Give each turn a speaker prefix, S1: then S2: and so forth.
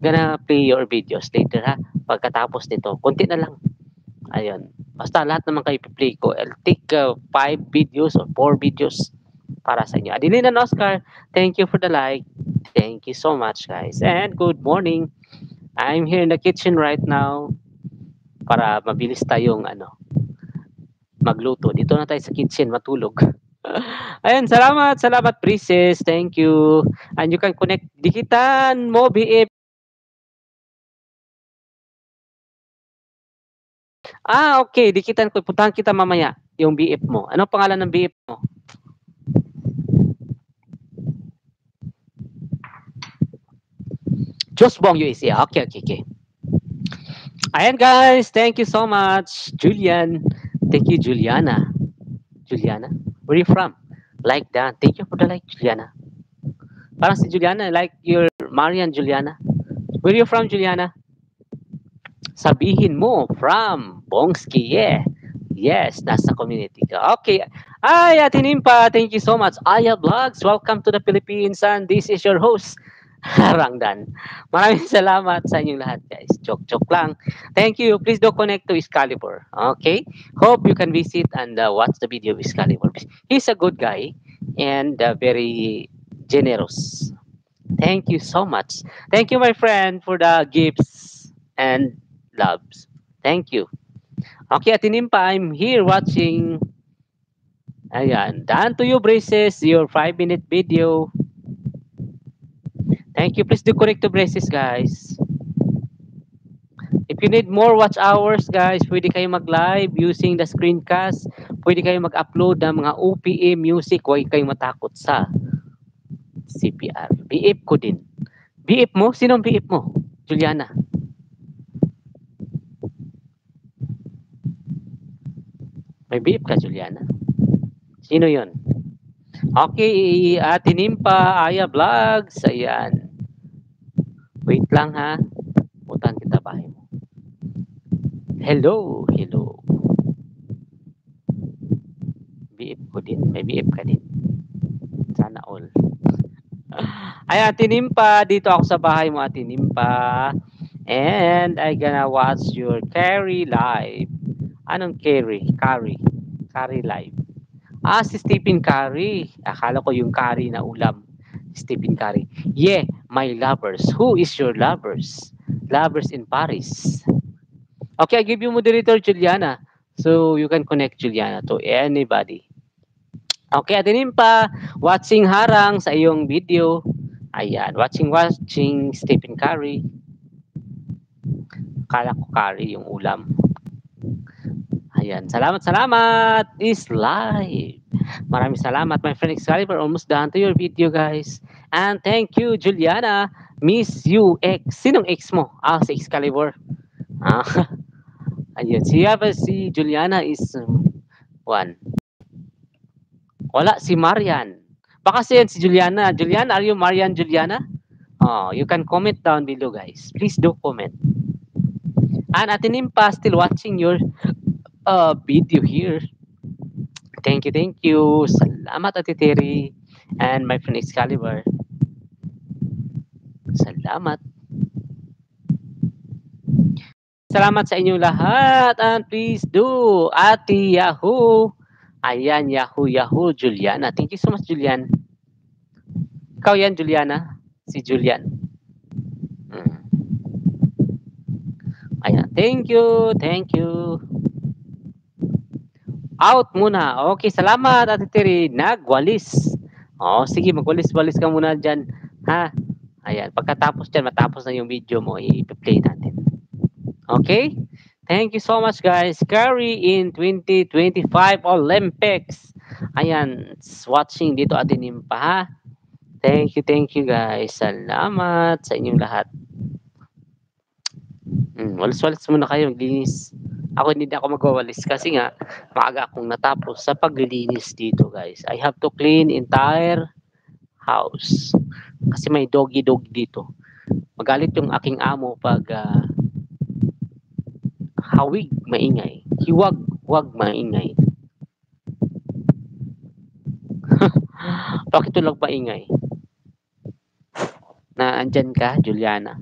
S1: gonna play your videos later ha. Pagkatapos nito, konti na lang. Ayun. Basta lahat naman kayo play ko. I'll take 5 videos or 4 videos para sa inyo. Adeline and Oscar, thank you for the like. Thank you so much, guys. And good morning. I'm here in the kitchen right now para mabilis tayong magluto. Dito na tayo sa kitchen matulog. Ayun, salamat Princess. Thank you. And you can connect dikitan mo BF. Okay, dikitan ko. Puntahan kita mamaya yung BF mo. Anong pangalan ng BF mo? Josbong USA. Okay. Ayan guys, thank you so much. Julian. Thank you, Juliana. Juliana? Where are you from? Like that. Thank you for the like, Juliana. Parang si Juliana, like your Marian Juliana. Where are you from, Juliana? Sabihin mo, from Bongski, yeah. Yes, nasa community ka. Okay. Ay, Ate Nimpa, thank you so much. Aya Vlogs, welcome to the Philippines and this is your host, Rangdan. Maraming salamat sa inyong lahat, guys. Joke lang. Thank you. Please do connect to Excalibur. Okay? Hope you can visit and watch the video of Excalibur. He's a good guy and very generous. Thank you so much. Thank you, my friend, for the gifts and loves. Thank you. Okay, Ate Nimpa, I'm here watching. Ayan. Daan to you, Braces, your 5-minute video. Thank you. Please do connect to Braces, guys. If you need more watch hours, guys, pwede kayo mag-live using the screencast. Pwede kayo mag-upload ng mga OPM music. Huwag kayong matakot sa CPR. BF ko din. BF mo? Sinong BF mo? Juliana. May BF ka, Juliana? Sino yon? Okay, Ate Nimpa, Aya Vlogs. Ayan. Wait lang ha. Putan kita bahay mo. Hello. BF ko din. May BF ka din. Sana all. Ay, Ate Nimpa. Dito ako sa bahay mo, Ate Nimpa. And I gonna watch your Carrie live. Anong Carrie? Carrie live. Si Stephen Curry. Akala ko yung curry na ulam. Stephen Curry. Yeah, my lovers. Who is your lovers? Lovers in Paris. Okay, I give you moderator, Juliana. So you can connect Juliana to anybody. Okay, Ate pa, watching harang sa iyong video. Ayan, watching Stephen Curry. Akala ko curry yung ulam. Ayan, salamat. Is live. Maraming salamat, my friend Excalibur. Almost done to your video, guys. And thank you, Juliana. Miss you, X. Sinong X mo? Si Excalibur. Ayan, si Juliana is one. Wala, si Marian. Baka siya si Juliana. Juliana, are you Marian Juliana? You can comment down below, guys. Please do comment. And Ate Nimpa, still watching your video here. Thank you. Salamat, Ate Terry. And my friend Excalibur. Salamat. Salamat sa inyong lahat. And please do, Ate Yahoo. Ayan, Yahoo, Juliana. Thank you so much, Julian. Ikaw yan, Juliana. Si Julian. Ayan, thank you. Out muna. Okay, salamat, Ate Terry. Nagwalis. Sige, magwalis-walis ka muna dyan. Ha? Ayan, pagkatapos dyan, matapos na yung video mo, i-play natin. Okay? Thank you so much, guys. Curry in 2025 Olympics. Ayan, watching dito Ate Nimpa, ha? Thank you, guys. Salamat sa inyong lahat. Walis-walis muna kayo, maglinis. Ako hindi ako magwawalis kasi nga maaga akong natapos sa paglilinis dito, guys. I have to clean entire house kasi may doggy dito. Magalit yung aking amo pag hawig, maingay. Huwag maingay. Bakit tulog maingay? Na andyan ka, Juliana?